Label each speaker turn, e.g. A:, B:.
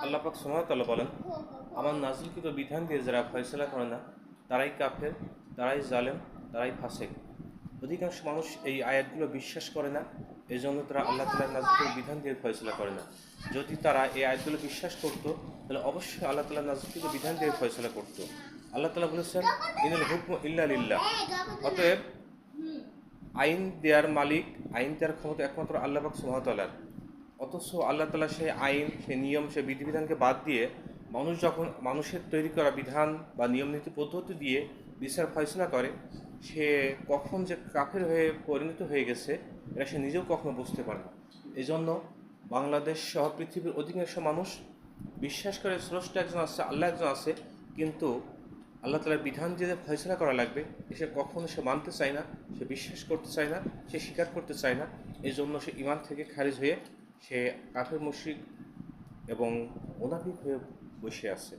A: আল্লাহ পাক সুবহানাহু ওয়া তাআলা বলেন, আমার নাযিলকৃত বিধান দিয়ে যারা ফয়সালা করে না তারাই কাফের, তারাই জালেম, তারাই ফাসিক। অধিকাংশ মানুষ এই আয়াতগুলো বিশ্বাস করে না, এই জন্য তারা আল্লাহ তাআলার নাযিলকৃত বিধান দিয়ে ফয়সালা করে না। যদি তারা এই আয়াতগুলো বিশ্বাস করতো তাহলে অবশ্যই আল্লাহ তাআলার নাযিলকৃত বিধান দিয়ে ফয়সালা করতো। আল্লাহ তাআলা বলেছেন, ইনাল হুকমু ইল্লা লিল্লাহ। অতএব আইন দেওয়ার মালিক, আইন দেওয়ার ক্ষমতা একমাত্র আল্লাহ পাক সুবহানাহু ওয়া তাআলার। অথচ আল্লাহ তাআলা সেই আইন, সেই নিয়ম, সেই বিধিবিধানকে বাদ দিয়ে মানুষ যখন মানুষের তৈরি করা বিধান বা নিয়ম নীতি পদ্ধতি দিয়ে বিচার ফয়সলা করে, সে কখন যে কাফের হয়ে পরিণত হয়ে গেছে এটা সে নিজেও কখনো বুঝতে পারে না। এই জন্য বাংলাদেশ সহ পৃথিবীর অধিকাংশ মানুষ বিশ্বাস করে স্রষ্টা একজন আছে, আল্লাহ একজন আছে, কিন্তু আল্লাহ তাআলার বিধান যে ফয়সলা করা লাগবে সে কখনো সে মানতে চায় না, সে বিশ্বাস করতে চায় না, সে স্বীকার করতে চায় না। এই জন্য সে ঈমান থেকে খারিজ হয়ে সে কাফের মুশরিক এবং মুনাফিক হয়ে বসে আছে।